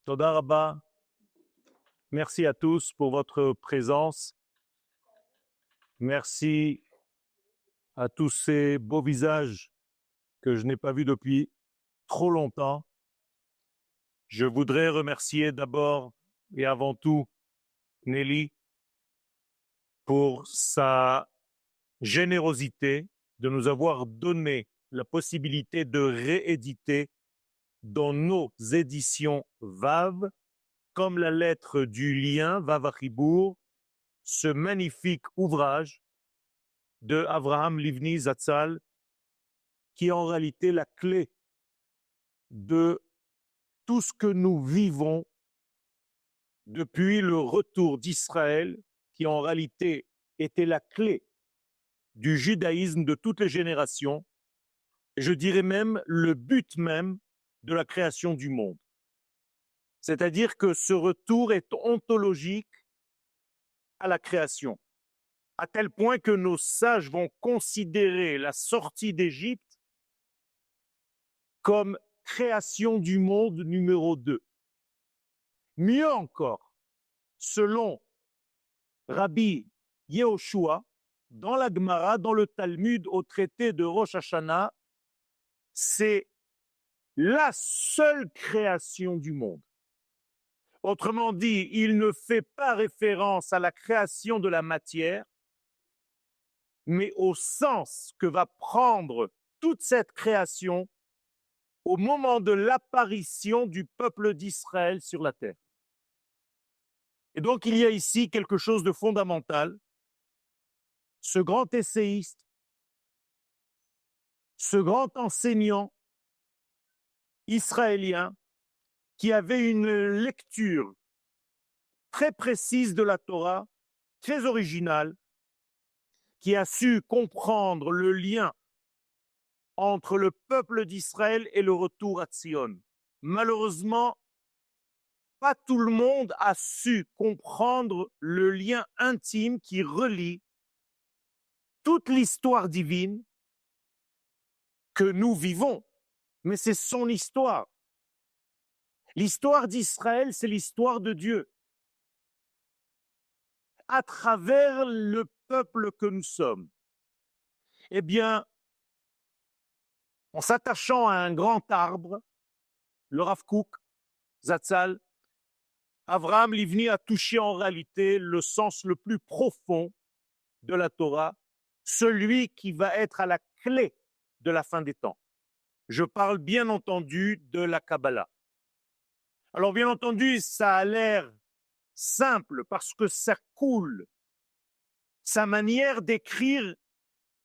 Toda Rabba. Merci à tous pour votre présence. Merci à tous ces beaux visages que je n'ai pas vus depuis trop longtemps. Je voudrais remercier d'abord et avant tout Nelly pour sa générosité de nous avoir donné la possibilité de rééditer dans nos éditions VAV, comme la lettre du lien Vav Achibour, ce magnifique ouvrage de Avraham Livni Zatzal, qui est en réalité la clé de tout ce que nous vivons depuis le retour d'Israël, qui en réalité était la clé du judaïsme de toutes les générations, et je dirais même le but même de la création du monde. C'est-à-dire que ce retour est ontologique à la création, à tel point que nos sages vont considérer la sortie d'Égypte comme création du monde numéro 2. Mieux encore, selon Rabbi Yehoshua, dans la Gemara, dans le Talmud, au traité de Rosh Hashanah, c'est la seule création du monde. Autrement dit, il ne fait pas référence à la création de la matière, mais au sens que va prendre toute cette création au moment de l'apparition du peuple d'Israël sur la terre. Et donc, il y a ici quelque chose de fondamental. Ce grand essayiste, ce grand enseignant israélien qui avait une lecture très précise de la Torah, très originale, qui a su comprendre le lien entre le peuple d'Israël et le retour à Tzion. Malheureusement, pas tout le monde a su comprendre le lien intime qui relie toute l'histoire divine que nous vivons, mais c'est son histoire. L'histoire d'Israël, c'est l'histoire de Dieu. À travers le peuple que nous sommes, eh bien, en s'attachant à un grand arbre, le Rav Kook, Zatzal, Avraham Livni a touché en réalité le sens le plus profond de la Torah, celui qui va être à la clé de la fin des temps. Je parle bien entendu de la Kabbalah. Alors bien entendu, ça a l'air simple parce que ça coule. Sa manière d'écrire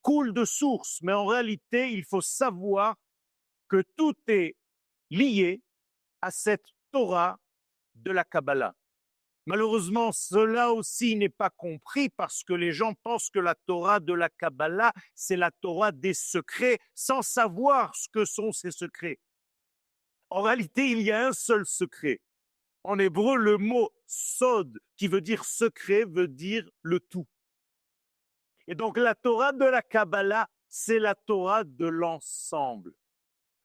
coule de source, mais en réalité, il faut savoir que tout est lié à cette Torah de la Kabbalah. Malheureusement, cela aussi n'est pas compris parce que les gens pensent que la Torah de la Kabbalah, c'est la Torah des secrets, sans savoir ce que sont ces secrets. En réalité, il y a un seul secret. En hébreu, le mot sod, qui veut dire secret, veut dire le tout. Et donc la Torah de la Kabbalah, c'est la Torah de l'ensemble.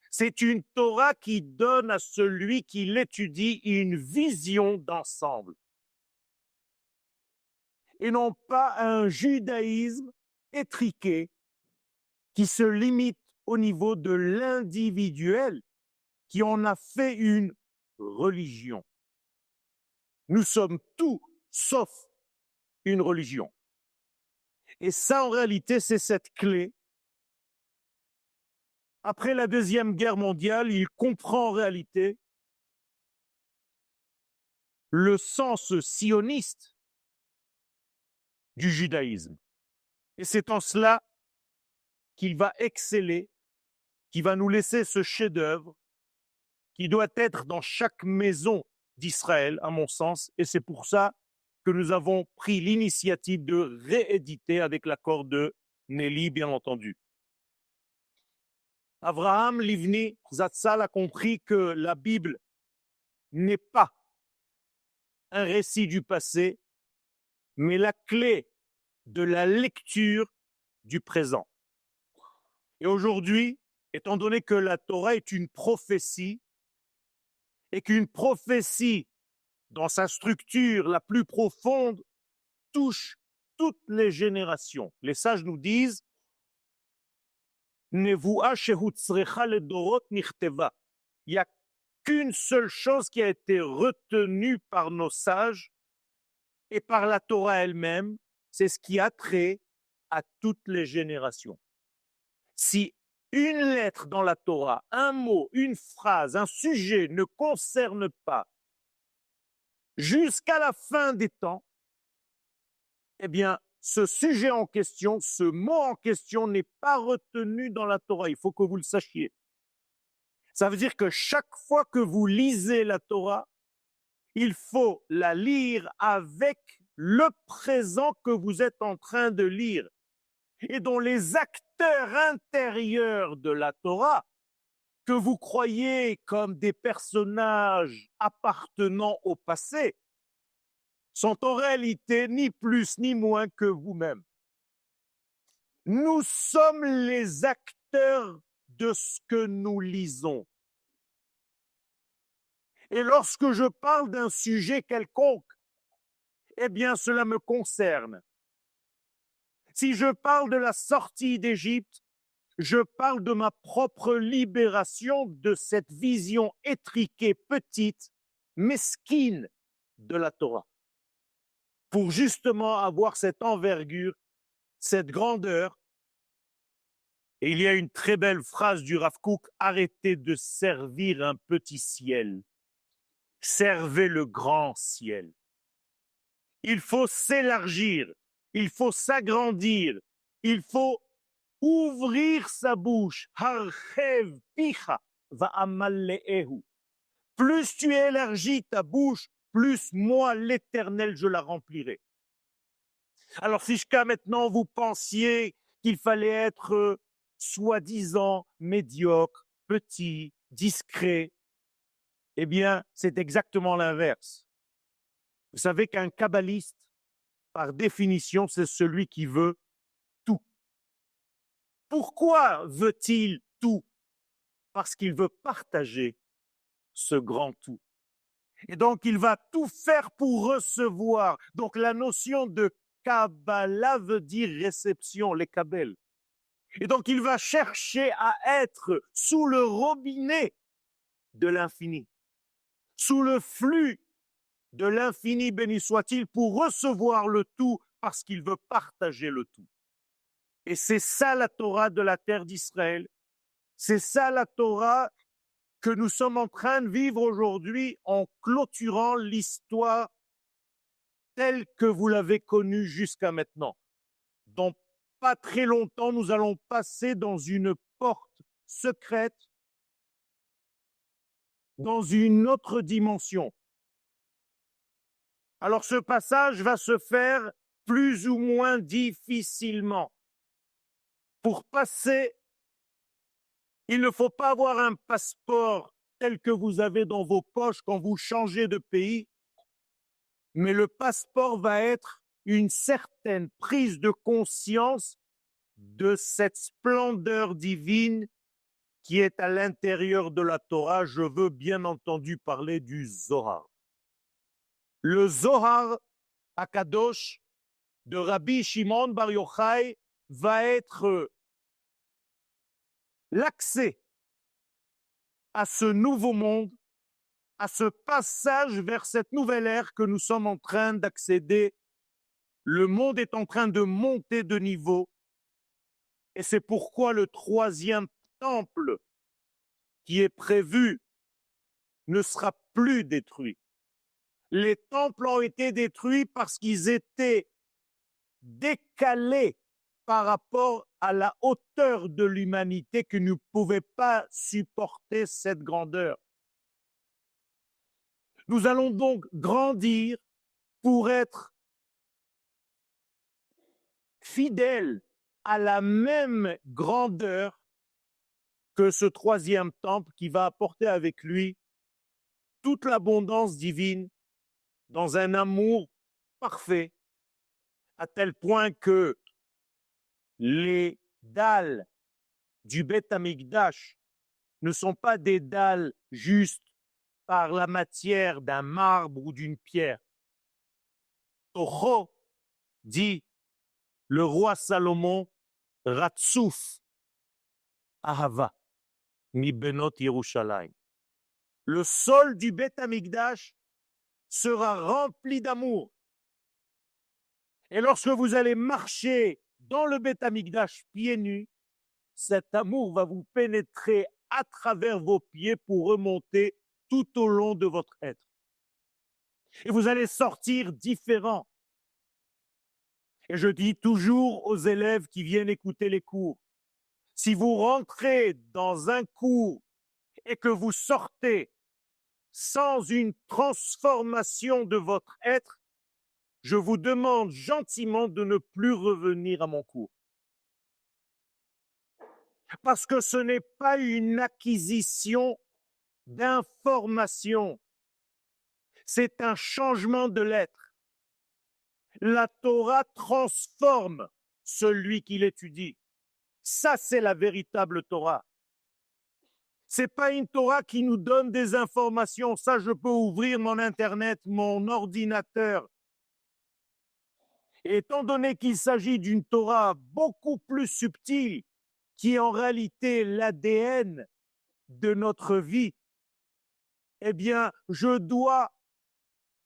C'est une Torah qui donne à celui qui l'étudie une vision d'ensemble. Et non pas un judaïsme étriqué qui se limite au niveau de l'individuel, qui en a fait une religion. Nous sommes tout sauf une religion. Et ça, en réalité, c'est cette clé. Après la Deuxième Guerre mondiale, il comprend en réalité le sens sioniste du judaïsme. Et c'est en cela qu'il va exceller, qu'il va nous laisser ce chef-d'œuvre qui doit être dans chaque maison d'Israël, à mon sens, et c'est pour ça que nous avons pris l'initiative de rééditer avec l'accord de Nelly, bien entendu. Avraham Livni Zatzal a compris que la Bible n'est pas un récit du passé, mais la clé de la lecture du présent. Et aujourd'hui, étant donné que la Torah est une prophétie, et qu'une prophétie, dans sa structure la plus profonde, touche toutes les générations. Les sages nous disent Nevuah shehutzrecha ledorot nichteva. Il n'y a qu'une seule chose qui a été retenue par nos sages et par la Torah elle-même, c'est ce qui a trait à toutes les générations. Si une lettre dans la Torah, un mot, une phrase, un sujet ne concerne pas jusqu'à la fin des temps, eh bien, ce sujet en question, ce mot en question n'est pas retenu dans la Torah. Il faut que vous le sachiez. Ça veut dire que chaque fois que vous lisez la Torah, il faut la lire avec le présent que vous êtes en train de lire et dont les acteurs intérieurs de la Torah, que vous croyez comme des personnages appartenant au passé, sont en réalité ni plus ni moins que vous-même. Nous sommes les acteurs de ce que nous lisons. Et lorsque je parle d'un sujet quelconque, eh bien cela me concerne. Si je parle de la sortie d'Égypte, je parle de ma propre libération de cette vision étriquée, petite, mesquine de la Torah, pour justement avoir cette envergure, cette grandeur. Et il y a une très belle phrase du Rav Kook, arrêtez de servir un petit ciel, servez le grand ciel. Il faut s'élargir, il faut s'agrandir, il faut ouvrir sa bouche. Harchev picha va'amalle'ehu. Plus tu élargis ta bouche, plus moi, l'Éternel, je la remplirai. Alors si jusqu'à maintenant vous pensiez qu'il fallait être soi-disant médiocre, petit, discret, eh bien c'est exactement l'inverse. Vous savez qu'un kabbaliste, par définition, c'est celui qui veut tout. Pourquoi veut-il tout? Parce qu'il veut partager ce grand tout. Et donc, il va tout faire pour recevoir. Donc, la notion de Kabbalah veut dire réception, les kabel. Et donc, il va chercher à être sous le robinet de l'infini, sous le flux de l'infini, béni soit-il, pour recevoir le tout, parce qu'il veut partager le tout. Et c'est ça la Torah de la terre d'Israël. C'est ça la Torah que nous sommes en train de vivre aujourd'hui en clôturant l'histoire telle que vous l'avez connue jusqu'à maintenant. Dans pas très longtemps, nous allons passer dans une porte secrète, dans une autre dimension. Alors ce passage va se faire plus ou moins difficilement. Pour passer, il ne faut pas avoir un passeport tel que vous avez dans vos poches quand vous changez de pays, mais le passeport va être une certaine prise de conscience de cette splendeur divine qui est à l'intérieur de la Torah. Je veux bien entendu parler du Zohar. Le Zohar Akadosh de Rabbi Shimon Bar Yochai va être l'accès à ce nouveau monde, à ce passage vers cette nouvelle ère que nous sommes en train d'accéder. Le monde est en train de monter de niveau et c'est pourquoi le troisième temple qui est prévu ne sera plus détruit. Les temples ont été détruits parce qu'ils étaient décalés par rapport à la hauteur de l'humanité qui ne pouvait pas supporter cette grandeur. Nous allons donc grandir pour être fidèles à la même grandeur que ce troisième temple qui va apporter avec lui toute l'abondance divine dans un amour parfait, à tel point que les dalles du Beth Amikdash ne sont pas des dalles juste par la matière d'un marbre ou d'une pierre. Tocho, dit le roi Salomon, Ratsouf, Ahava, mi benot Yerushalayim. Le sol du Beth Amikdash sera rempli d'amour. Et lorsque vous allez marcher dans le Beth Amikdash pieds nus, cet amour va vous pénétrer à travers vos pieds pour remonter tout au long de votre être. Et vous allez sortir différent. Et je dis toujours aux élèves qui viennent écouter les cours, si vous rentrez dans un cours et que vous sortez sans une transformation de votre être, je vous demande gentiment de ne plus revenir à mon cours. Parce que ce n'est pas une acquisition d'information, c'est un changement de l'être. La Torah transforme celui qui l'étudie. Ça, c'est la véritable Torah. C'est pas une Torah qui nous donne des informations. Ça, je peux ouvrir mon Internet, mon ordinateur. Et étant donné qu'il s'agit d'une Torah beaucoup plus subtile, qui est en réalité l'ADN de notre vie, eh bien, je dois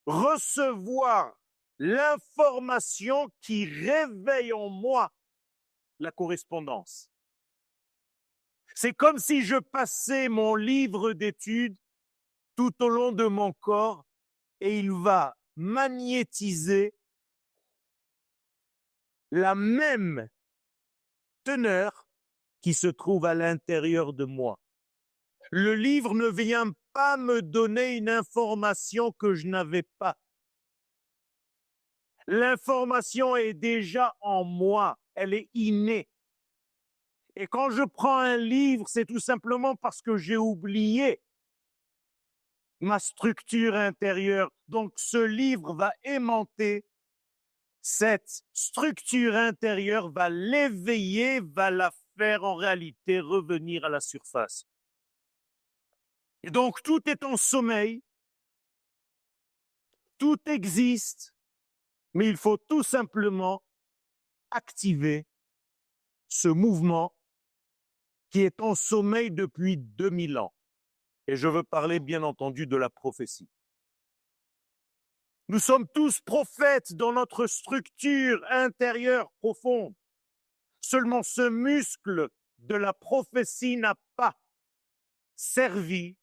recevoir l'information qui réveille en moi la correspondance. C'est comme si je passais mon livre d'études tout au long de mon corps et il va magnétiser la même teneur qui se trouve à l'intérieur de moi. Le livre ne vient pas me donner une information que je n'avais pas. L'information est déjà en moi, elle est innée. Et quand je prends un livre, c'est tout simplement parce que j'ai oublié ma structure intérieure. Donc ce livre va aimanter cette structure intérieure, va l'éveiller, va la faire en réalité revenir à la surface. Et donc tout est en sommeil, tout existe, mais il faut tout simplement activer ce mouvement qui est en sommeil depuis 2000 ans. Et je veux parler bien entendu de la prophétie. Nous sommes tous prophètes dans notre structure intérieure profonde. Seulement ce muscle de la prophétie n'a pas servi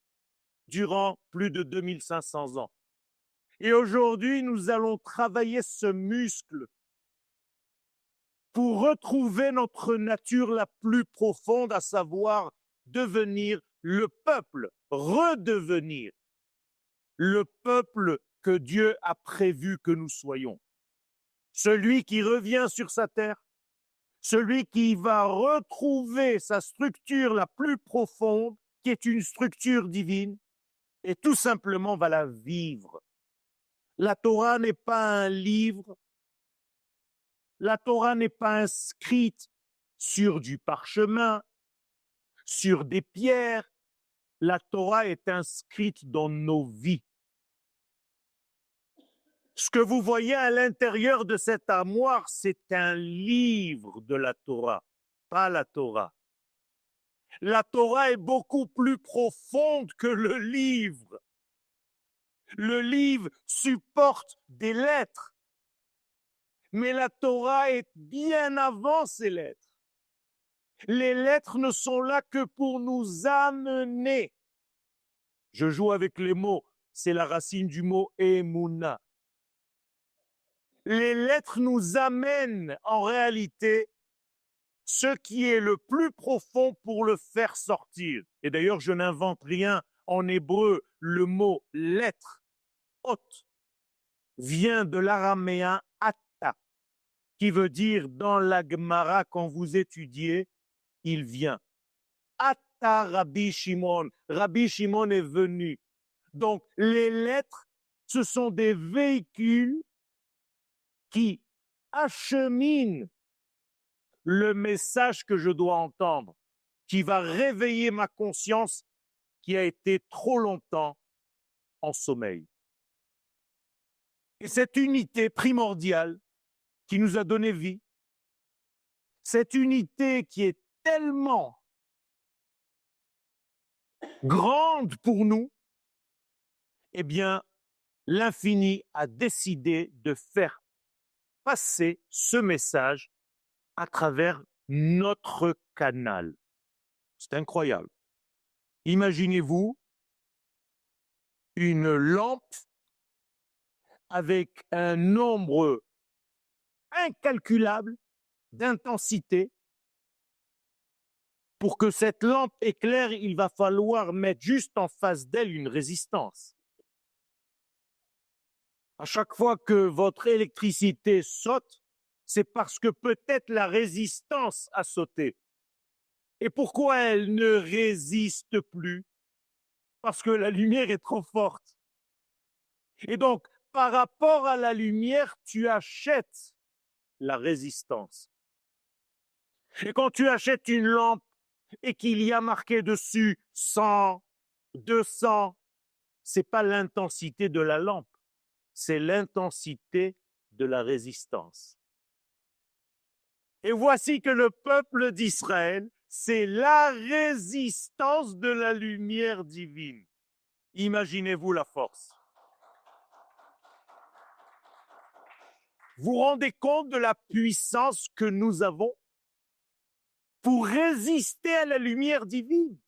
durant plus de 2500 ans. Et aujourd'hui, nous allons travailler ce muscle pour retrouver notre nature la plus profonde, à savoir devenir le peuple, redevenir le peuple que Dieu a prévu que nous soyons. Celui qui revient sur sa terre, celui qui va retrouver sa structure la plus profonde, qui est une structure divine, et tout simplement va la vivre. La Torah n'est pas un livre, la Torah n'est pas inscrite sur du parchemin, sur des pierres. La Torah est inscrite dans nos vies. Ce que vous voyez à l'intérieur de cette armoire, c'est un livre de la Torah, pas la Torah. La Torah est beaucoup plus profonde que le livre. Le livre supporte des lettres, mais la Torah est bien avant ces lettres. Les lettres ne sont là que pour nous amener. Je joue avec les mots, c'est la racine du mot Emouna. Les lettres nous amènent en réalité ce qui est le plus profond pour le faire sortir. Et d'ailleurs, je n'invente rien. En hébreu, le mot lettre, ot, vient de l'araméen atta, qui veut dire dans la Gemara, quand vous étudiez, il vient. Atta Rabbi Shimon. Rabbi Shimon est venu. Donc, les lettres, ce sont des véhicules qui acheminent le message que je dois entendre, qui va réveiller ma conscience qui a été trop longtemps en sommeil. Et cette unité primordiale qui nous a donné vie, cette unité qui est tellement grande pour nous, eh bien, l'infini a décidé de faire passer ce message à travers notre canal. C'est incroyable. Imaginez-vous une lampe avec un nombre incalculable d'intensité. Pour que cette lampe éclaire, il va falloir mettre juste en face d'elle une résistance. À chaque fois que votre électricité saute, c'est parce que peut-être la résistance a sauté. Et pourquoi elle ne résiste plus? Parce que la lumière est trop forte. Et donc, par rapport à la lumière, tu achètes la résistance. Et quand tu achètes une lampe et qu'il y a marqué dessus 100, 200, c'est pas l'intensité de la lampe, c'est l'intensité de la résistance. Et voici que le peuple d'Israël, c'est la résistance de la lumière divine. Imaginez-vous la force. Vous vous rendez compte de la puissance que nous avons pour résister à la lumière divine?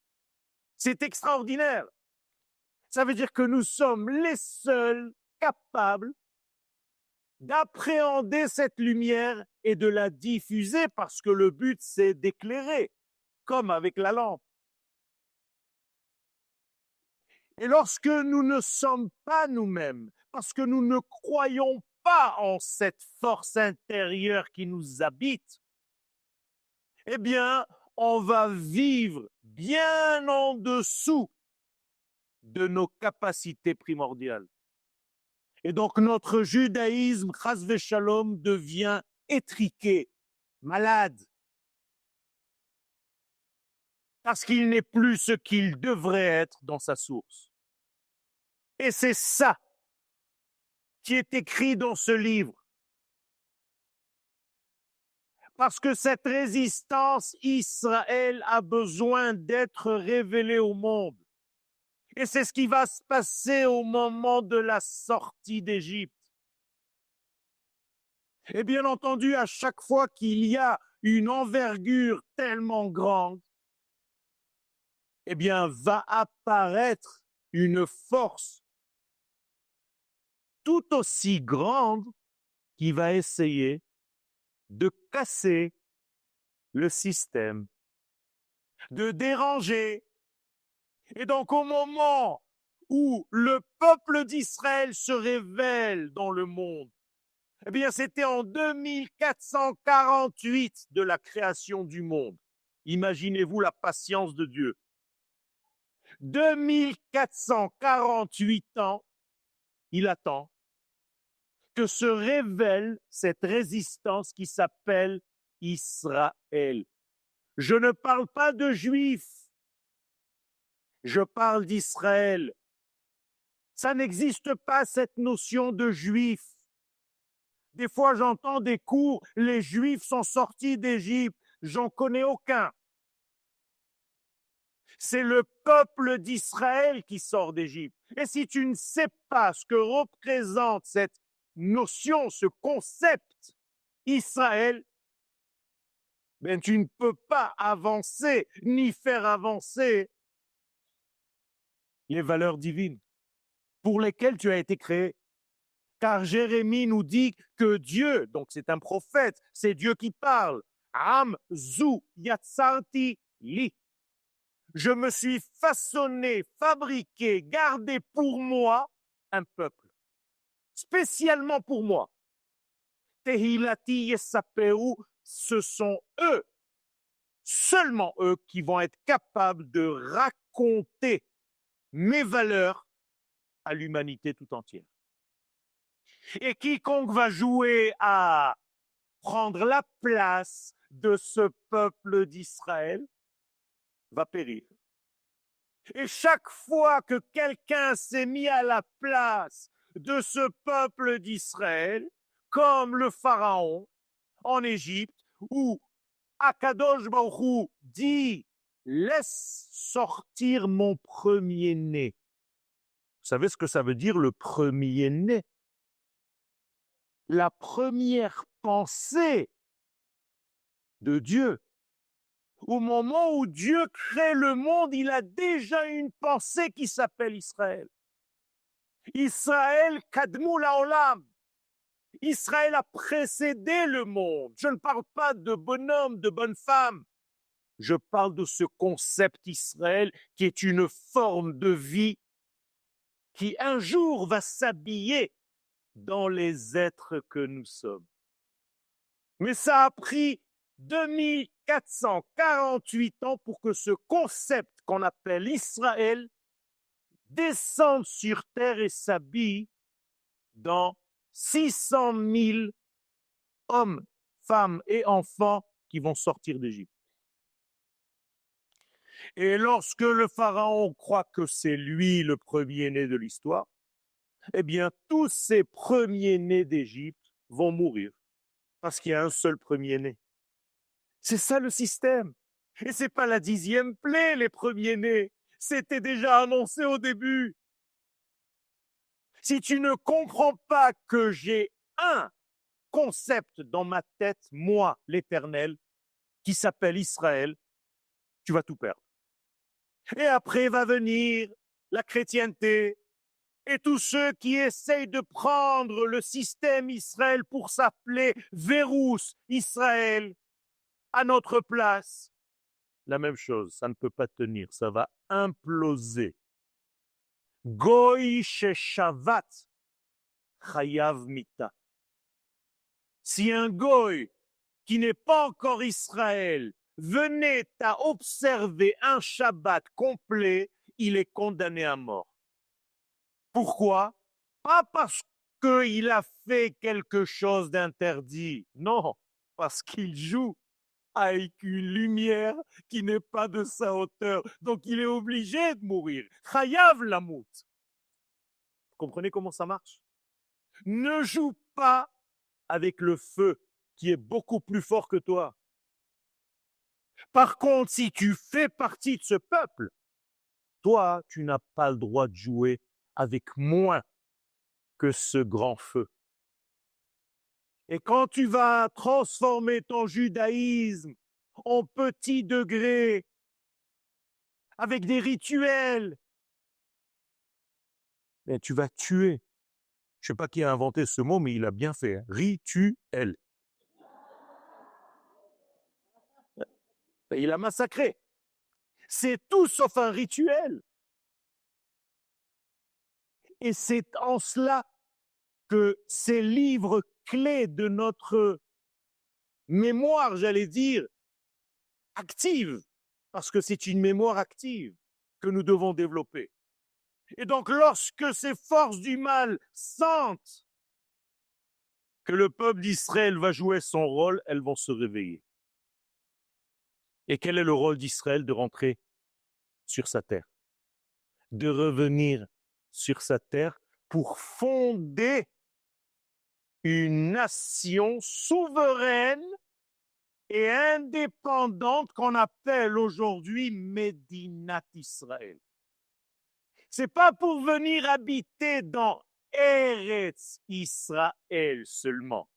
C'est extraordinaire. Ça veut dire que nous sommes les seuls capables d'appréhender cette lumière et de la diffuser parce que le but, c'est d'éclairer, comme avec la lampe. Et lorsque nous ne sommes pas nous-mêmes, parce que nous ne croyons pas en cette force intérieure qui nous habite, eh bien, on va vivre bien en dessous de nos capacités primordiales. Et donc notre judaïsme, chas v'shalom, devient étriqué, malade, parce qu'il n'est plus ce qu'il devrait être dans sa source. Et c'est ça qui est écrit dans ce livre. Parce que cette résistance, Israël a besoin d'être révélée au monde. Et c'est ce qui va se passer au moment de la sortie d'Égypte. Et bien entendu, à chaque fois qu'il y a une envergure tellement grande, eh bien, va apparaître une force tout aussi grande qui va essayer de casser le système, de déranger. Et donc, au moment où le peuple d'Israël se révèle dans le monde, eh bien, c'était en 2448 de la création du monde. Imaginez-vous la patience de Dieu. 2448 ans, il attend que se révèle cette résistance qui s'appelle Israël. Je ne parle pas de juifs, je parle d'Israël. Ça n'existe pas, cette notion de juif. Des fois, j'entends des cours, les juifs sont sortis d'Égypte. J'en connais aucun. C'est le peuple d'Israël qui sort d'Égypte. Et si tu ne sais pas ce que représente cette notion, ce concept Israël, ben tu ne peux pas avancer ni faire avancer les valeurs divines pour lesquelles tu as été créé. Car Jérémie nous dit que Dieu, donc c'est un prophète, c'est Dieu qui parle. Am zu yatsarti li. Je me suis façonné, fabriqué, gardé pour moi un peuple, spécialement pour moi. Tehilati yesapeu, ce sont eux, seulement eux, qui vont être capables de raconter mes valeurs à l'humanité tout entière. Et quiconque va jouer à prendre la place de ce peuple d'Israël va périr. Et chaque fois que quelqu'un s'est mis à la place de ce peuple d'Israël, comme le Pharaon en Égypte, où Akadosh Baruch Hu dit « Laisse sortir mon premier-né ». Vous savez ce que ça veut dire le premier-né? La première pensée de Dieu. Au moment où Dieu crée le monde, il a déjà une pensée qui s'appelle Israël. Israël kadmou laolam. Israël a précédé le monde. Je ne parle pas de bonhomme, de bonne femme. Je parle de ce concept Israël qui est une forme de vie qui un jour va s'habiller dans les êtres que nous sommes. Mais ça a pris 2448 ans pour que ce concept qu'on appelle Israël descende sur terre et s'habille dans 600 000 hommes, femmes et enfants qui vont sortir d'Égypte. Et lorsque le pharaon croit que c'est lui le premier-né de l'histoire, eh bien, tous ces premiers-nés d'Égypte vont mourir parce qu'il y a un seul premier-né. C'est ça le système. Et ce n'est pas la 10e plaie, les premiers-nés. C'était déjà annoncé au début. Si tu ne comprends pas que j'ai un concept dans ma tête, moi, l'Éternel, qui s'appelle Israël, tu vas tout perdre. Et après va venir la chrétienté et tous ceux qui essayent de prendre le système Israël pour s'appeler Vérous Israël à notre place. La même chose, ça ne peut pas tenir, ça va imploser. Goy sheshavat chayav mita. Si un goy qui n'est pas encore Israël venait à observer un Shabbat complet, il est condamné à mort. Pourquoi? Pas parce qu'il a fait quelque chose d'interdit, non, parce qu'il joue avec une lumière qui n'est pas de sa hauteur. Donc il est obligé de mourir. Chayav lamout. Vous comprenez comment ça marche? Ne joue pas avec le feu qui est beaucoup plus fort que toi. Par contre, si tu fais partie de ce peuple, toi, tu n'as pas le droit de jouer avec moins que ce grand feu. Et quand tu vas transformer ton judaïsme en petit degré, avec des rituels, mais tu vas tuer. Je ne sais pas qui a inventé ce mot, mais il a bien fait. Hein. Rituel. Il a massacré. C'est tout sauf un rituel. Et c'est en cela que ces livres clés de notre mémoire, j'allais dire, active, parce que c'est une mémoire active que nous devons développer. Et donc, lorsque ces forces du mal sentent que le peuple d'Israël va jouer son rôle, elles vont se réveiller. Et quel est le rôle d'Israël? De rentrer sur sa terre, de revenir sur sa terre pour fonder une nation souveraine et indépendante qu'on appelle aujourd'hui Médinat Israël. C'est pas pour venir habiter dans Eretz Israël seulement.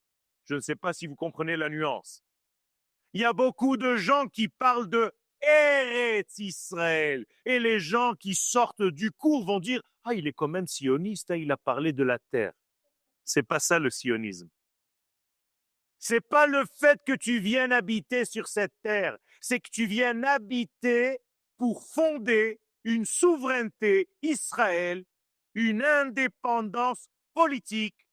Je ne sais pas si vous comprenez la nuance. Il y a beaucoup de gens qui parlent de Eretz Israël. Et les gens qui sortent du cours vont dire « Ah, il est quand même sioniste, hein, il a parlé de la terre. » C'est pas ça le sionisme. C'est pas le fait que tu viennes habiter sur cette terre, c'est que tu viennes habiter pour fonder une souveraineté Israël, une indépendance politique.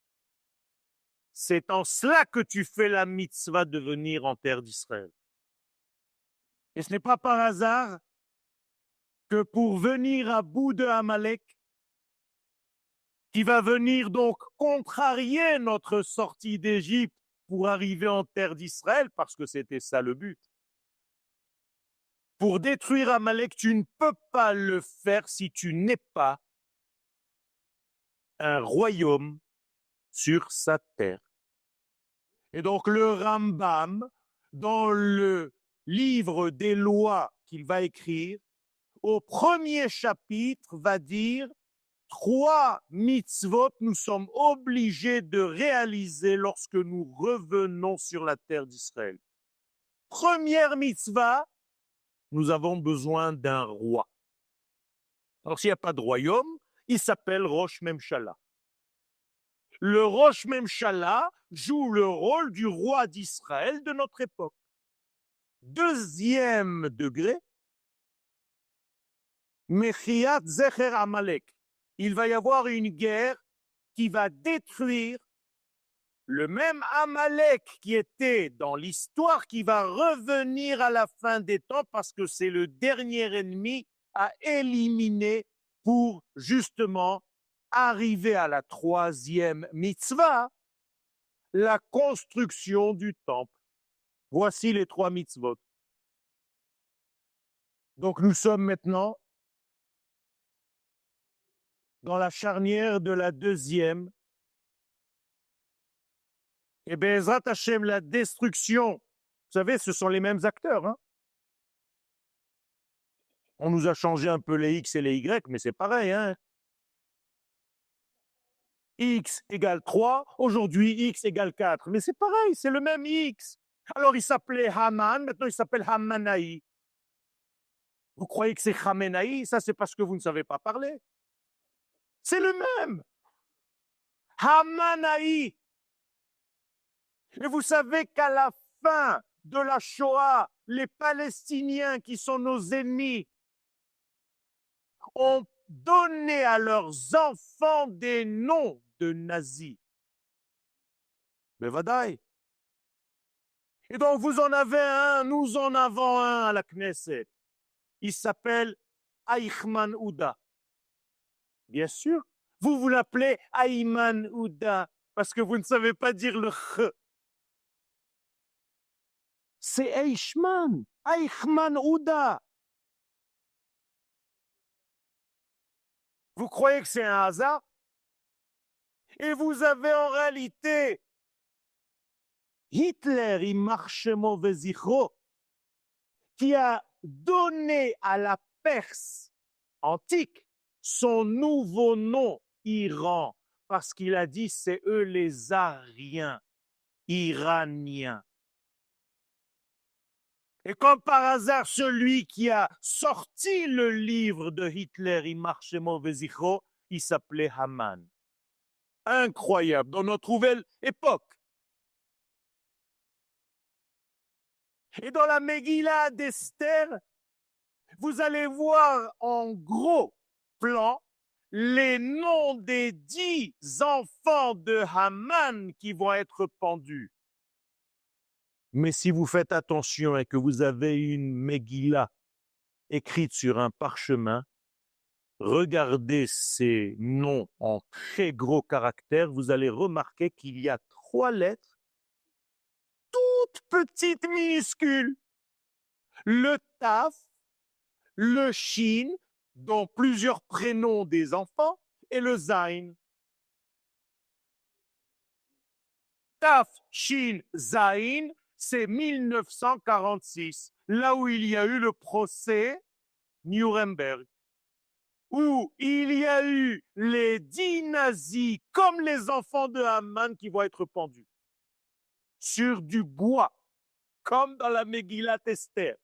C'est en cela que tu fais la mitzvah de venir en terre d'Israël. Et ce n'est pas par hasard que pour venir à bout de Amalek, qui va venir donc contrarier notre sortie d'Égypte pour arriver en terre d'Israël, parce que c'était ça le but. Pour détruire Amalek, tu ne peux pas le faire si tu n'es pas un royaume sur sa terre. Et donc le Rambam, dans le livre des lois qu'il va écrire, au premier chapitre, va dire 3 mitzvot nous sommes obligés de réaliser lorsque nous revenons sur la terre d'Israël. Première mitzvah, nous avons besoin d'un roi. Alors s'il n'y a pas de royaume, il s'appelle Rosh Memshala. Le Rosh Memshala joue le rôle du roi d'Israël de notre époque. Deuxième degré, Mechiat Zecher Amalek. Il va y avoir une guerre qui va détruire le même Amalek qui était dans l'histoire, qui va revenir à la fin des temps parce que c'est le dernier ennemi à éliminer pour justement arriver à la troisième mitzvah, la construction du temple. Voici les 3 mitzvot. Donc nous sommes maintenant dans la charnière de la deuxième. Et Bezrat Hashem, la destruction, vous savez, ce sont les mêmes acteurs. Hein. On nous a changé un peu les X et les Y, mais c'est pareil. Hein. X égale 3, aujourd'hui X égale 4. Mais c'est pareil, c'est le même X. Alors il s'appelait Haman, maintenant il s'appelle Hamanaï. Vous croyez que c'est Khamenaï? Ça, c'est parce que vous ne savez pas parler. C'est le même. Hamanaï. Et vous savez qu'à la fin de la Shoah, les Palestiniens qui sont nos ennemis ont donné à leurs enfants des noms de nazis. Mais vadaï. Et donc vous en avez un, nous en avons un à la Knesset. Il s'appelle Ayman Ouda. Bien sûr, vous l'appelez Ayman Ouda parce que vous ne savez pas dire le ch. C'est Eichmann, Ayman Ouda. Vous croyez que c'est un hasard? Et vous avez en réalité Hitler, il marche mauvais zichro, qui a donné à la Perse antique son nouveau nom, Iran, parce qu'il a dit c'est eux les Ariens, Iraniens. Et comme par hasard, celui qui a sorti le livre de Hitler, il marche mauvais zichro, il s'appelait Haman. Incroyable, dans notre nouvelle époque. Et dans la Megillah d'Esther, vous allez voir en gros plan les noms des 10 enfants de Haman qui vont être pendus. Mais si vous faites attention et que vous avez une Megillah écrite sur un parchemin, regardez ces noms en très gros caractères, vous allez remarquer qu'il y a 3 lettres, toutes petites minuscules. Le Taf, le Shin, dont plusieurs prénoms des enfants, et le Zain. Taf, Shin, Zain, c'est 1946, là où il y a eu le procès Nuremberg, où il y a eu les 10 nazis, comme les enfants de Haman, qui vont être pendus sur du bois, comme dans la Megillat Esther.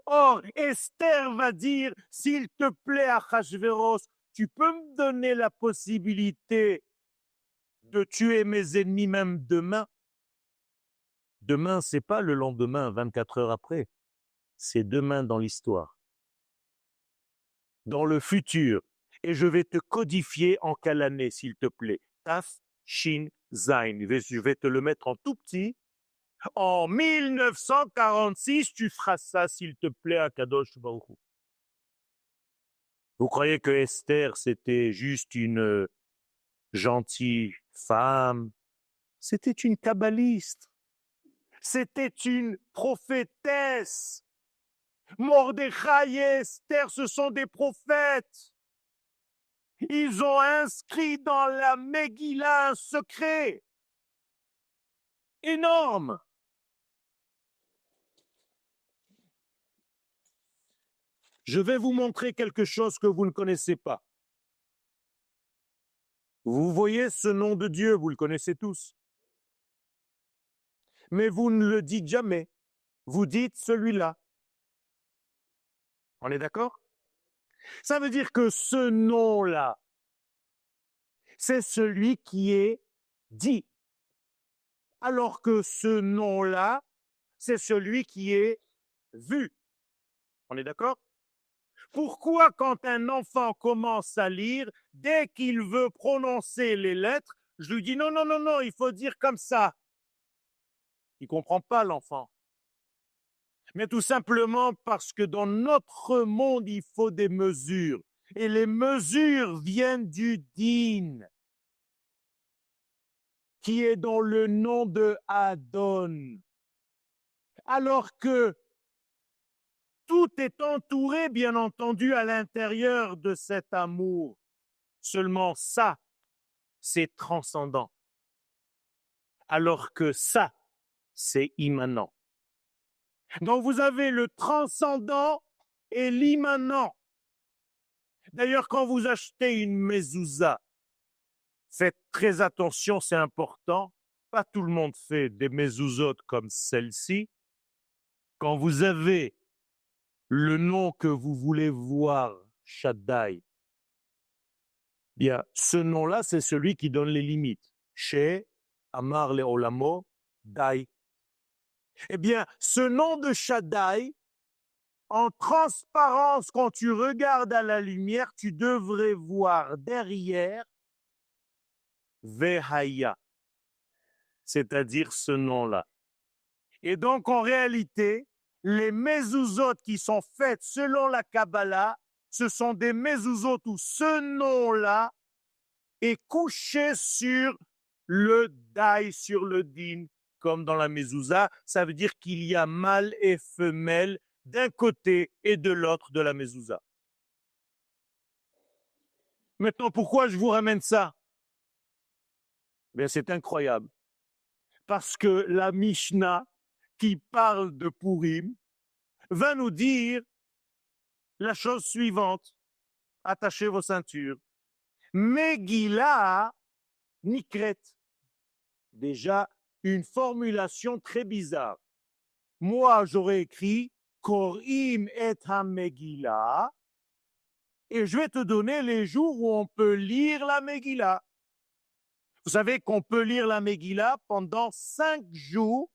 Or, Esther va dire, s'il te plaît, Achashveros, tu peux me donner la possibilité de tuer mes ennemis même demain? Demain, c'est pas le lendemain, 24 heures après. C'est demain dans l'histoire. Dans le futur. Et je vais te codifier en quelle année, s'il te plaît. Taf, Shin, Zain. Je vais te le mettre en tout petit. En 1946, tu feras ça, s'il te plaît, à Kadosh Baruch Hu. Vous croyez que Esther, c'était juste une gentille femme? C'était une kabbaliste. C'était une prophétesse. Mordechai et Esther, ce sont des prophètes. Ils ont inscrit dans la Megillah un secret énorme. Je vais vous montrer quelque chose que vous ne connaissez pas. Vous voyez ce nom de Dieu, vous le connaissez tous. Mais vous ne le dites jamais. Vous dites celui-là. On est d'accord? Ça veut dire que ce nom-là, c'est celui qui est dit. Alors que ce nom-là, c'est celui qui est vu. On est d'accord? Pourquoi quand un enfant commence à lire, dès qu'il veut prononcer les lettres, je lui dis non, non, non, non, il faut dire comme ça. Il ne comprend pas l'enfant. Mais tout simplement parce que dans notre monde, il faut des mesures. Et les mesures viennent du din, qui est dans le nom de Adon. Alors que tout est entouré, bien entendu, à l'intérieur de cet amour. Seulement ça, c'est transcendant. Alors que ça, c'est immanent. Donc vous avez le transcendant et l'immanent. D'ailleurs, quand vous achetez une mezouza, faites très attention, c'est important. Pas tout le monde fait des mezouzotes comme celle-ci. Quand vous avez le nom que vous voulez voir, Shaddai, bien, ce nom-là, c'est celui qui donne les limites. Chez Amar le Olamo, Dai. Eh bien, ce nom de Shaddai, en transparence, quand tu regardes à la lumière, tu devrais voir derrière Vehaya, c'est-à-dire ce nom-là. Et donc, en réalité, les mezuzot qui sont faites selon la Kabbalah, ce sont des mezuzot où ce nom-là est couché sur le dai, sur le din, comme dans la mezouza. Ça veut dire qu'il y a mâle et femelle d'un côté et de l'autre de la mezouza. Maintenant, pourquoi je vous ramène ça? Bien, c'est incroyable. Parce que la Mishnah, qui parle de Purim, va nous dire la chose suivante. Attachez vos ceintures. Megillah Nikret. Déjà, une formulation très bizarre. Moi, j'aurais écrit Korim et ha-Megillah, et je vais te donner les jours où on peut lire la Megillah. Vous savez qu'on peut lire la Megillah pendant 5 jours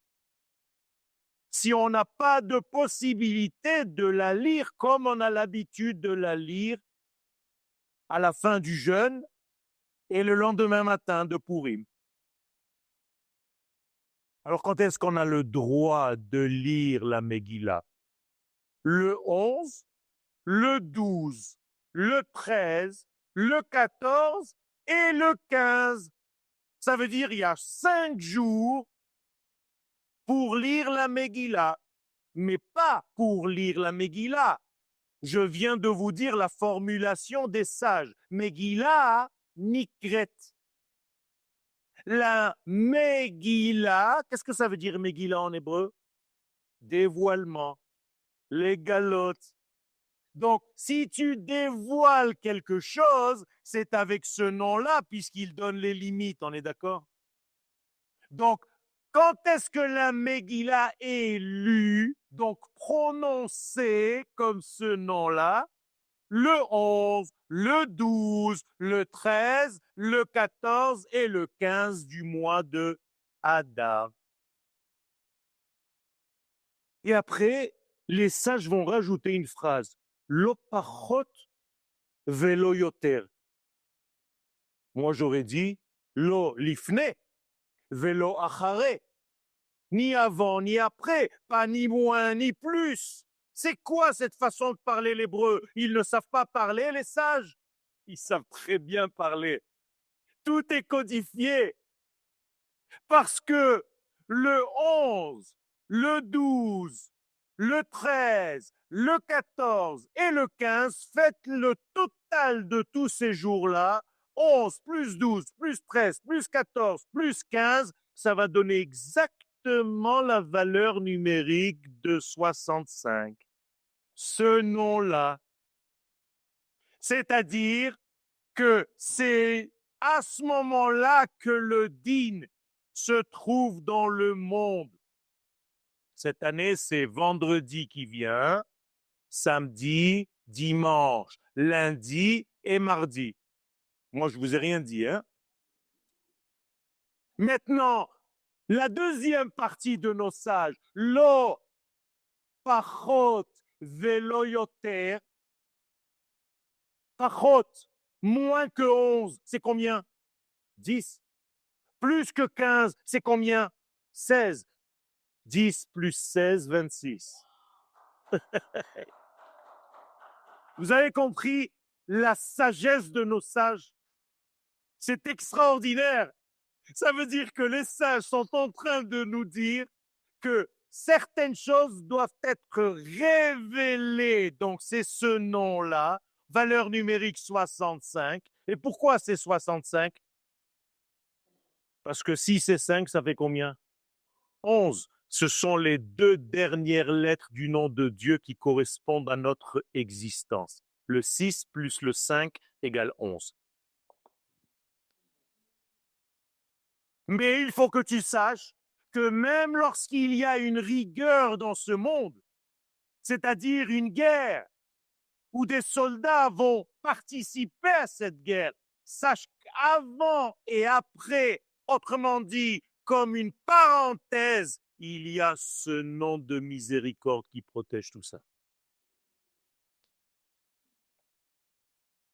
si on n'a pas de possibilité de la lire comme on a l'habitude de la lire à la fin du jeûne et le lendemain matin de Purim. Alors, quand est-ce qu'on a le droit de lire la Megillah? Le 11, le 12, le 13, le 14 et le 15. Ça veut dire qu'il y a 5 jours pour lire la Megillah, mais pas pour lire la Megillah. Je viens de vous dire la formulation des sages. Megillah Nikret. La Megillah, qu'est-ce que ça veut dire Megillah en hébreu? Dévoilement, les galotes. Donc, si tu dévoiles quelque chose, c'est avec ce nom-là, puisqu'il donne les limites, on est d'accord? Donc, quand est-ce que la Megillah est lue, donc prononcée comme ce nom-là? Le 11, le 12, le 13, le 14 et le 15 du mois de Adar. Et après, les sages vont rajouter une phrase. Lo pachot velo yoter. Moi, j'aurais dit lo lifne velo achare. Ni avant, ni après, pas ni moins, ni plus. C'est quoi cette façon de parler l'hébreu? Ils ne savent pas parler, les sages. Ils savent très bien parler. Tout est codifié. Parce que le 11, le 12, le 13, le 14 et le 15, faites le total de tous ces jours-là, 11 plus 12 plus 13 plus 14 plus 15, ça va donner exactement la valeur numérique de 65. Ce nom-là, c'est-à-dire que c'est à ce moment-là que le din se trouve dans le monde. Cette année, c'est vendredi qui vient, samedi, dimanche, lundi et mardi. Moi, je vous ai rien dit, hein? Maintenant, la deuxième partie de nos sages, lo pachot velo yoter, pachot, moins que 11, c'est combien? 10. Plus que 15, c'est combien? 16. 10 plus 16, 26. Vous avez compris la sagesse de nos sages? C'est extraordinaire. Ça veut dire que les sages sont en train de nous dire que certaines choses doivent être révélées. Donc, c'est ce nom-là, valeur numérique 65. Et pourquoi c'est 65? Parce que 6 et 5, ça fait combien? 11. Ce sont les deux dernières lettres du nom de Dieu qui correspondent à notre existence. Le 6 plus le 5 égale 11. Mais il faut que tu saches que même lorsqu'il y a une rigueur dans ce monde, c'est-à-dire une guerre où des soldats vont participer à cette guerre, sache qu'avant et après, autrement dit, comme une parenthèse, il y a ce nom de miséricorde qui protège tout ça.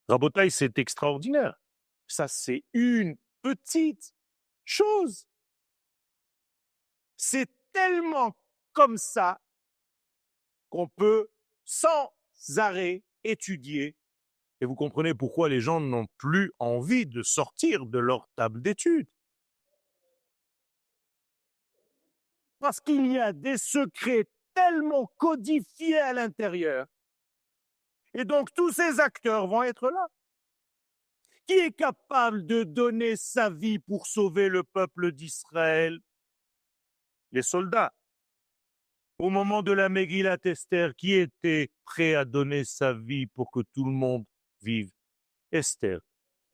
Rabotaï, c'est extraordinaire. Ça, c'est une petite chose. C'est tellement comme ça qu'on peut sans arrêt étudier. Et vous comprenez pourquoi les gens n'ont plus envie de sortir de leur table d'études. Parce qu'il y a des secrets tellement codifiés à l'intérieur. Et donc tous ces acteurs vont être là. Qui est capable de donner sa vie pour sauver le peuple d'Israël? Les soldats. Au moment de la Megillat Esther, qui était prêt à donner sa vie pour que tout le monde vive? Esther.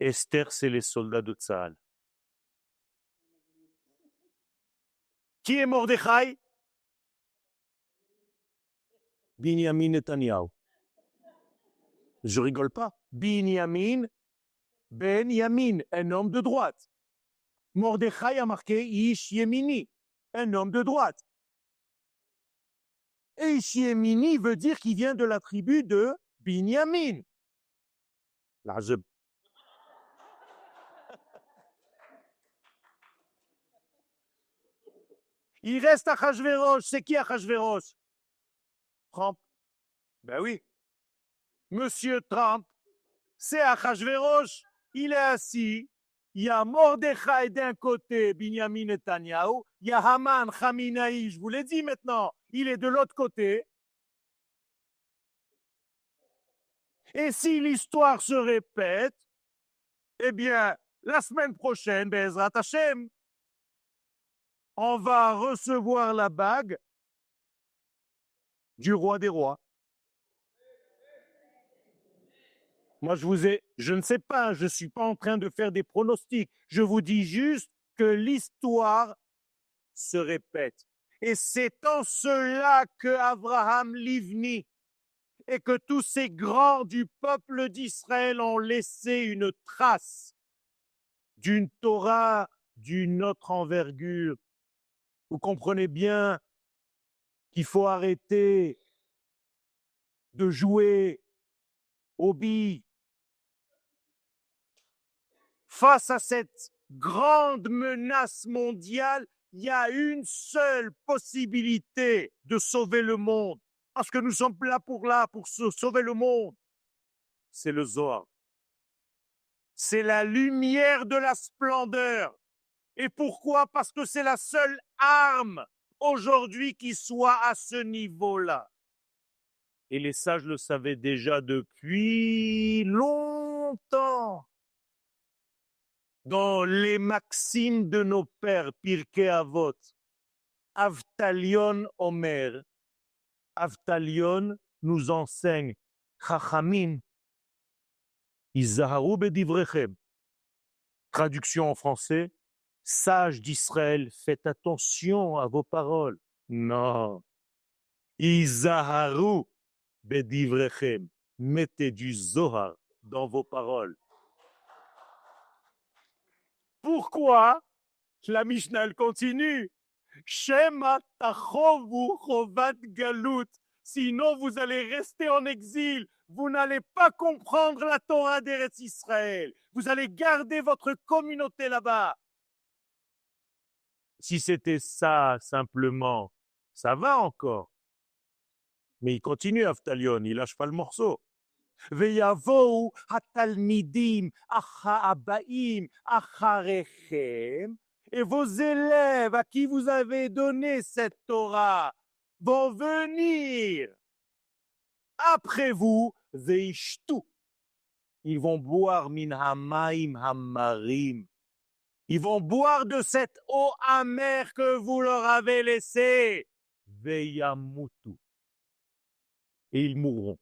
Esther, c'est les soldats de Tzahal. Qui est Mordechai? Binyamin Netanyahu. Je rigole pas. Binyamin Ben Yamin, un homme de droite. Mordechai a marqué Ish Yemini, un homme de droite. Et Ish Yemini veut dire qu'il vient de la tribu de Binyamin. Là, Il reste Achashverosh. C'est qui Achashverosh? Trump. Ben oui. Monsieur Trump, c'est Achashverosh. Il est assis. Il y a Mordechai d'un côté, Binyamin Netanyahu. Il y a Haman, Chaminaï, je vous l'ai dit maintenant. Il est de l'autre côté. Et si l'histoire se répète, eh bien, la semaine prochaine, Bezrat Hashem, on va recevoir la bague du roi des rois. Moi, je ne sais pas, je ne suis pas en train de faire des pronostics. Je vous dis juste que l'histoire se répète. Et c'est en cela que Abraham Livni et que tous ces grands du peuple d'Israël ont laissé une trace d'une Torah d'une autre envergure. Vous comprenez bien qu'il faut arrêter de jouer aux billes. Face à cette grande menace mondiale, il y a une seule possibilité de sauver le monde. Parce que nous sommes là pour sauver le monde. C'est le Zohar. C'est la lumière de la splendeur. Et pourquoi? Parce que c'est la seule arme aujourd'hui qui soit à ce niveau-là. Et les sages le savaient déjà depuis longtemps. Dans les maximes de nos pères, Pirkei Avot, Avtalion Omer, Avtalion nous enseigne, Chachamim, Izaharu bedivrechem. Traduction en français, sages d'Israël, faites attention à vos paroles. Non. Izaharu bedivrechem. Mettez du Zohar dans vos paroles. Pourquoi? La Mishnah elle continue. Shema tachovu chovat galut. Sinon, vous allez rester en exil. Vous n'allez pas comprendre la Torah d'Eretz Israël. Vous allez garder votre communauté là-bas. Si c'était ça simplement, ça va encore. Mais il continue, Avtalion, il lâche pas le morceau. Veyavou hatalmidim achabaim acharechem. Et vos élèves à qui vous avez donné cette Torah vont venir après vous, veishtu. Ils vont boire min hamaim hamarim. Ils vont boire de cette eau amère que vous leur avez laissée. Veyamutu. Et ils mourront.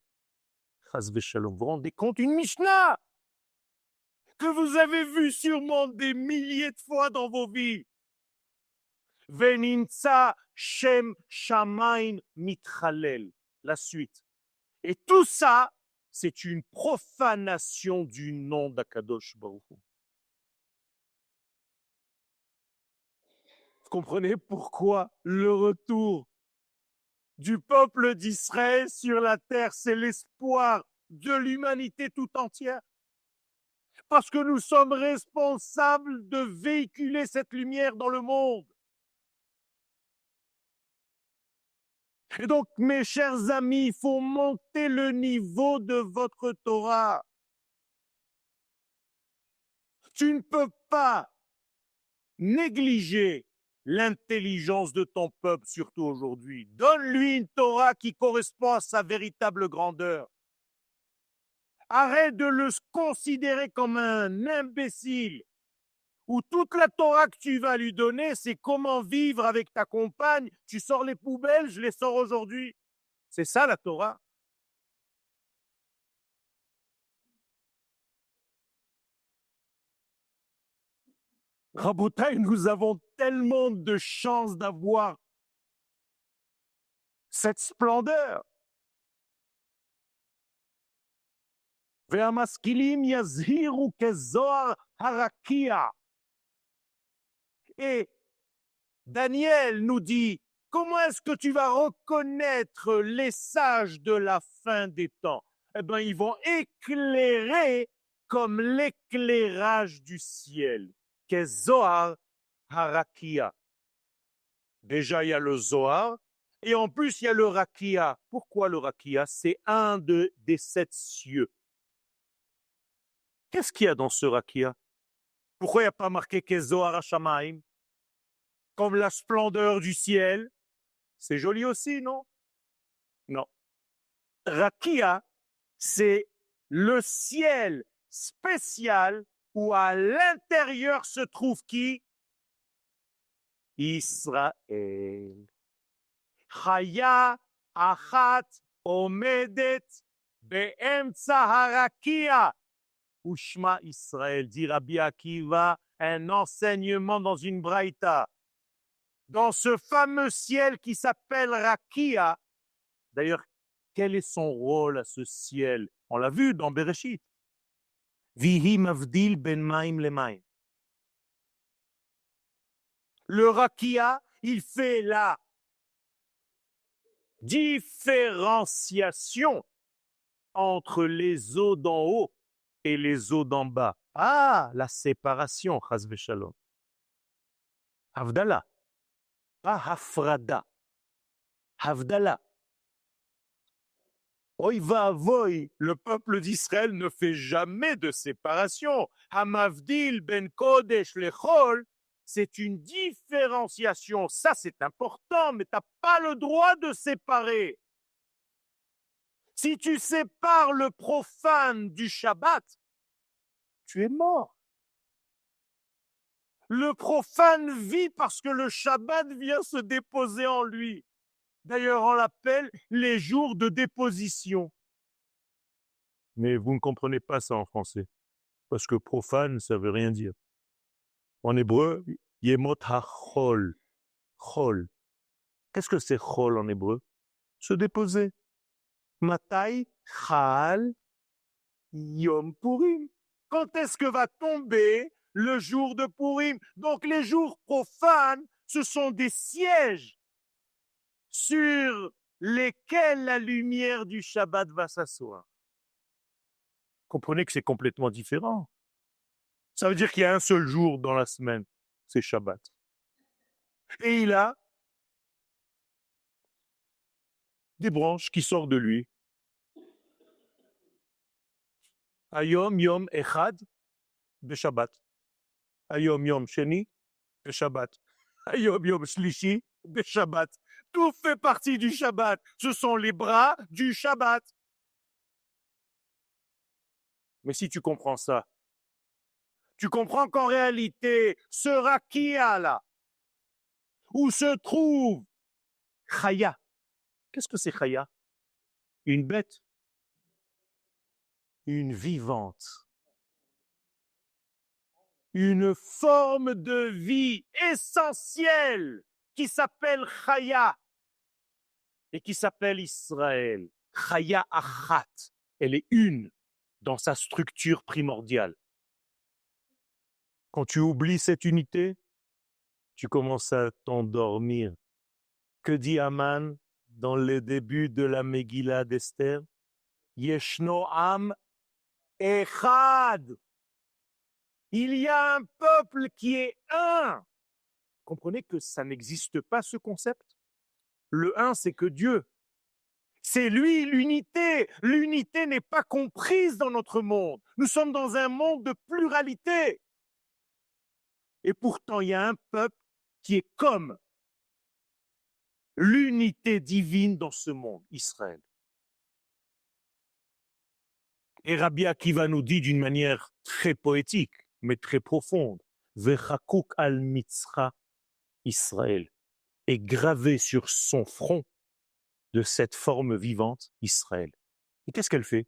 Chas v'shalom. Vous vous rendez compte, une Mishnah que vous avez vue sûrement des milliers de fois dans vos vies. Veninsa shem shamain mitchalel. La suite. Et tout ça, c'est une profanation du nom d'Akadosh Baruch Hu. Vous comprenez pourquoi le retour du peuple d'Israël sur la terre, c'est l'espoir de l'humanité tout entière? Parce que nous sommes responsables de véhiculer cette lumière dans le monde. Et donc, mes chers amis, il faut monter le niveau de votre Torah. Tu ne peux pas négliger l'intelligence de ton peuple, surtout aujourd'hui. Donne-lui une Torah qui correspond à sa véritable grandeur. Arrête de le considérer comme un imbécile, où toute la Torah que tu vas lui donner, c'est comment vivre avec ta compagne. Tu sors les poubelles, je les sors aujourd'hui. C'est ça la Torah. Rabotai, nous avons tellement de chance d'avoir cette splendeur. Ve'amaskilim yazhiru kezohar harakia. Et Daniel nous dit, comment est-ce que tu vas reconnaître les sages de la fin des temps? Eh bien, ils vont éclairer comme l'éclairage du ciel. Kezohar harakia. Déjà, il y a le Zohar, et en plus, il y a le Rakia. Pourquoi le Rakia? C'est un des 7 cieux. Qu'est-ce qu'il y a dans ce Rakia? Pourquoi il n'y a pas marqué Kezohar Hashamaim? Comme la splendeur du ciel. C'est joli aussi, non? Non. Rakia, c'est le ciel spécial où à l'intérieur se trouve qui? Israël. Chaya achat omedet be'emtsa harakia. Ushma Israël, dit Rabbi Akiva, un enseignement dans une braïta. Dans ce fameux ciel qui s'appelle Rakia, d'ailleurs, quel est son rôle à ce ciel? On l'a vu dans Bereshit. Vihi mavdil ben maim le maim. Le Rakia, il fait la différenciation entre les eaux d'en haut et les eaux d'en bas. Ah, la séparation, chas v'shalom. Havdalah, pas hafrada. Havdalah. Oy va voy, le peuple d'Israël ne fait jamais de séparation. Hamavdil ben kodesh lechol, c'est une différenciation. Ça, c'est important, mais tu n'as pas le droit de séparer. Si tu sépares le profane du Shabbat, tu es mort. Le profane vit parce que le Shabbat vient se déposer en lui. D'ailleurs, on l'appelle les jours de déposition. Mais vous ne comprenez pas ça en français, parce que profane, ça ne veut rien dire. En hébreu, yemot ha-chol. Chol. Qu'est-ce que c'est chol en hébreu? Se déposer. Matai chal yom purim. Quand est-ce que va tomber le jour de Purim? Donc les jours profanes, ce sont des sièges sur lesquels la lumière du Shabbat va s'asseoir. Comprenez que c'est complètement différent. Ça veut dire qu'il y a un seul jour dans la semaine, c'est Shabbat. Et il a des branches qui sortent de lui. Ayom yom echad beshabbat. Ayom yom sheni beshabbat. Ayom yom shlishi beshabbat. Tout fait partie du Shabbat. Ce sont les bras du Shabbat. Mais si tu comprends ça, tu comprends qu'en réalité, ce rakia là, où se trouve Chaya. Qu'est-ce que c'est Chaya? Une bête, une vivante, une forme de vie essentielle qui s'appelle Chaya et qui s'appelle Israël. Chaya Achat, elle est une dans sa structure primordiale. Quand tu oublies cette unité, tu commences à t'endormir. Que dit Aman dans le début de la Megillah d'Esther? Yeshno Am Echad. Il y a un peuple qui est un. Comprenez que ça n'existe pas ce concept. Le un, c'est que Dieu. C'est lui l'unité. L'unité n'est pas comprise dans notre monde. Nous sommes dans un monde de pluralité. Et pourtant, il y a un peuple qui est comme l'unité divine dans ce monde, Israël. Et Rabbi Akiva nous dit d'une manière très poétique, mais très profonde, Vechakuk al mitzra Israël, est gravé sur son front de cette forme vivante, Israël. Et qu'est-ce qu'elle fait?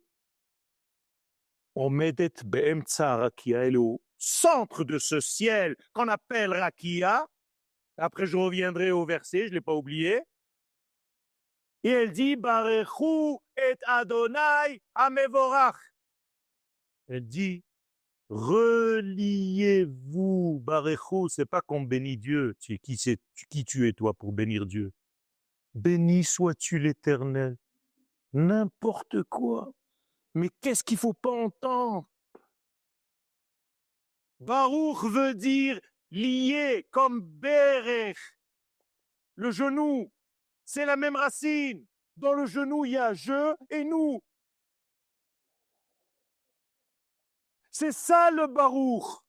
Omedet be'emtsa rakia, elle est au centre de ce ciel qu'on appelle rakia. Après, je reviendrai au verset, je ne l'ai pas oublié. Et elle dit, Barechu et Adonai amevorach. Elle dit, reliez-vous, Barechu, c'est pas qu'on bénit Dieu. Qui tu es, toi, pour bénir Dieu? Béni sois-tu l'Éternel. N'importe quoi. Mais qu'est-ce qu'il ne faut pas entendre? Baruch veut dire lié, comme Berech. Le genou, c'est la même racine. Dans le genou, il y a je et nous. C'est ça le Baruch.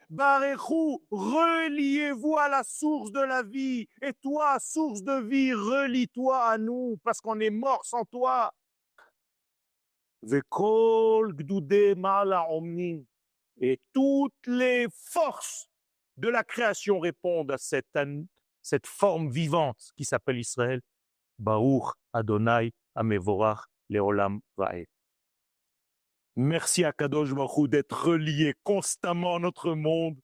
Barechu, reliez-vous à la source de la vie. Et toi, source de vie, relie-toi à nous, parce qu'on est mort sans toi. Vekol gdude mala omnin. Et toutes les forces de la création répondent à cette forme vivante qui s'appelle Israël. Baruch Adonai Amevorach Leolam Vaed. Merci à Kadosh Baruch Hu d'être relié constamment à notre monde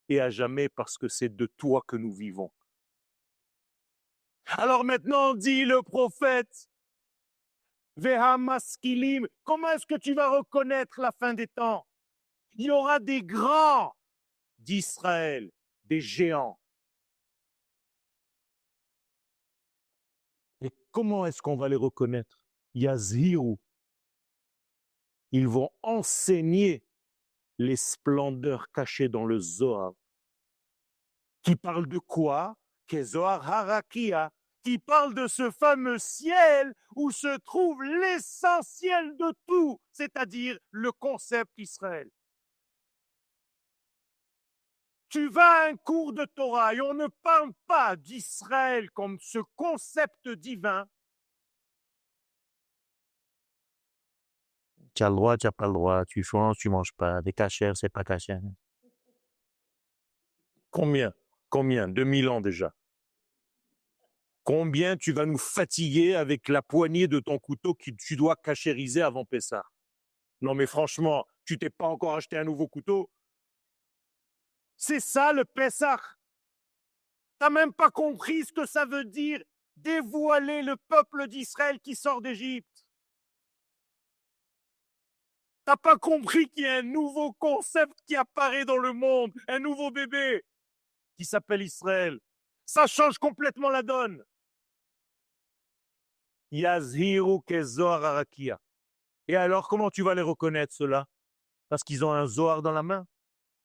et à jamais parce que c'est de toi que nous vivons. Alors maintenant, dit le prophète, Veha maskilim, comment est-ce que tu vas reconnaître la fin des temps? Il y aura des grands d'Israël, des géants. Et comment est-ce qu'on va les reconnaître? Yazhiru. Ils vont enseigner les splendeurs cachées dans le Zohar. Qui parle de quoi? Kezohar Harakia. Qui parle de ce fameux ciel où se trouve l'essentiel de tout, c'est-à-dire le concept Israël. Tu vas à un cours de Torah et on ne parle pas d'Israël comme ce concept divin. Tu as le droit, tu n'as pas le droit, tu manges, tu manges pas, des cachères, c'est pas cachère. Combien? Combien? 2000 ans déjà. Combien tu vas nous fatiguer avec la poignée de ton couteau que tu dois cachériser avant Pessah? Non mais franchement, tu t'es pas encore acheté un nouveau couteau? C'est ça le Pessah. T'as même pas compris ce que ça veut dire dévoiler le peuple d'Israël qui sort d'Égypte. T'as pas compris qu'il y a un nouveau concept qui apparaît dans le monde, un nouveau bébé qui s'appelle Israël. Ça change complètement la donne. Yazhiru kezohar arakia. Et alors, comment tu vas les reconnaître, ceux-là? Parce qu'ils ont un zohar dans la main?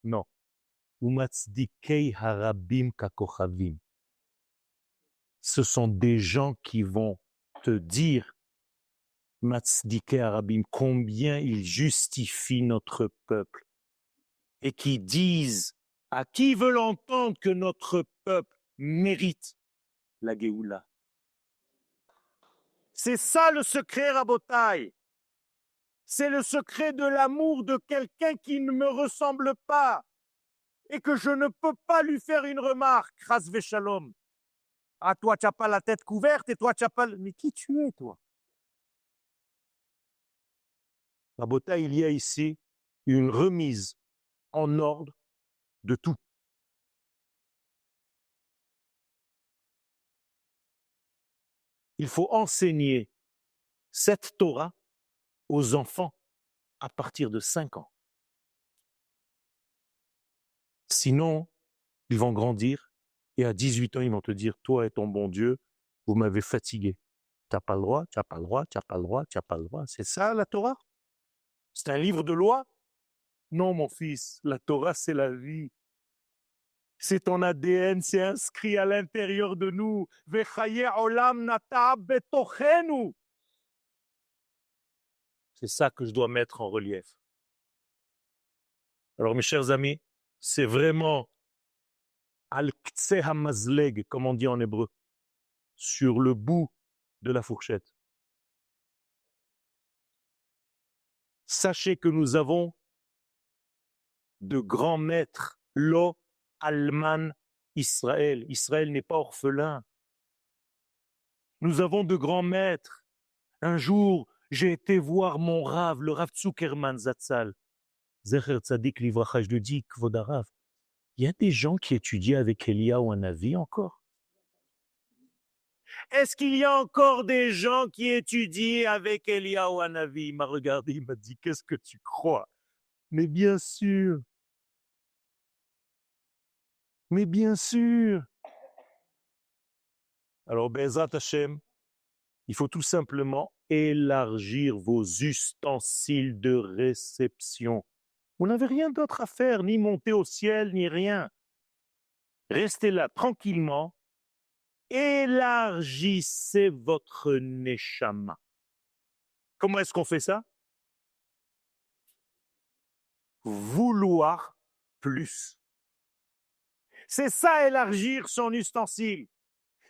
Non. Umatzdikei harabim kakochavim. Ce sont des gens qui vont te dire, Matzdikei harabim, combien ils justifient notre peuple. Et qui disent à qui veulent entendre que notre peuple mérite la Géoula. C'est ça le secret, Rabotai. C'est le secret de l'amour de quelqu'un qui ne me ressemble pas et que je ne peux pas lui faire une remarque. Chas v'shalom. Ah, toi, tu n'as pas la tête couverte et toi, tu n'as pas... Mais qui tu es, toi? Rabotai, il y a ici une remise en ordre de tout. Il faut enseigner cette Torah aux enfants à partir de 5 ans. Sinon, ils vont grandir et à 18 ans, ils vont te dire, toi et ton bon Dieu, vous m'avez fatigué. Tu n'as pas le droit, tu n'as pas le droit, tu n'as pas le droit, tu n'as pas le droit. C'est ça la Torah? C'est un livre de loi? Non, mon fils, la Torah, c'est la vie. C'est ton ADN, c'est inscrit à l'intérieur de nous. C'est ça que je dois mettre en relief. Alors, mes chers amis, c'est vraiment al-ktse hamazleg, comme on dit en hébreu, sur le bout de la fourchette. Sachez que nous avons de grands maîtres, Lo Alman Israël. Israël n'est pas orphelin. Nous avons de grands maîtres. Un jour, j'ai été voir mon Rav, le Rav Zuckerman Zatzal. Zecher Tzadik Livracha, je le dis, Kvod Harav. Il y a des gens qui étudient avec Eliyahu Hanavi encore. Est-ce qu'il y a encore des gens qui étudient avec Eliyahu Hanavi? Il m'a regardé, il m'a dit, qu'est-ce que tu crois? Mais bien sûr. Mais bien sûr. Alors, Bezrat Hashem, il faut tout simplement élargir vos ustensiles de réception. Vous n'avez rien d'autre à faire, ni monter au ciel, ni rien. Restez là tranquillement. Élargissez votre neshama. Comment est-ce qu'on fait ça? Vouloir plus. C'est ça, élargir son ustensile.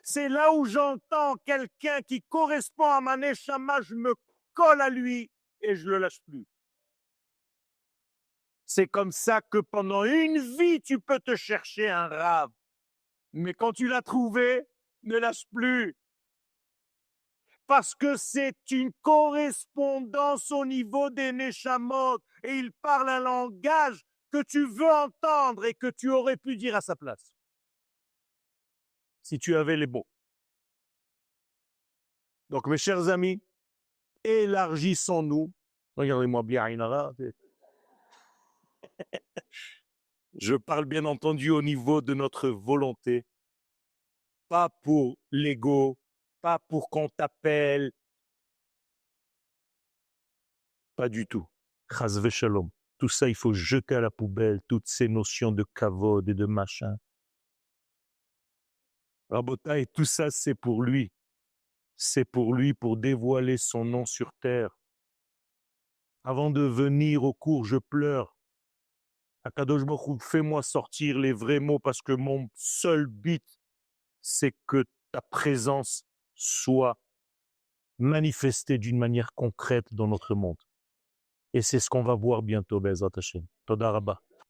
C'est là où j'entends quelqu'un qui correspond à ma neshama, je me colle à lui et je ne le lâche plus. C'est comme ça que pendant une vie, tu peux te chercher un rave. Mais quand tu l'as trouvé, ne lâche plus. Parce que c'est une correspondance au niveau des neshamot. Et il parle un langage que tu veux entendre et que tu aurais pu dire à sa place. Si tu avais les mots. Donc, mes chers amis, élargissons-nous. Regardez-moi bien, Inara. Je parle bien entendu au niveau de notre volonté. Pas pour l'ego, pas pour qu'on t'appelle. Pas du tout. Chas v'shalom. Tout ça, il faut jeter à la poubelle, toutes ces notions de kavod et de machin. Rabotai, tout ça, c'est pour lui. C'est pour lui, pour dévoiler son nom sur terre. Avant de venir au cours, je pleure. Akadosh Baruch Hu, fais-moi sortir les vrais mots parce que mon seul but, c'est que ta présence soit manifestée d'une manière concrète dans notre monde. Et c'est ce qu'on va voir bientôt, Bezrat Hashem. Toda Rabba.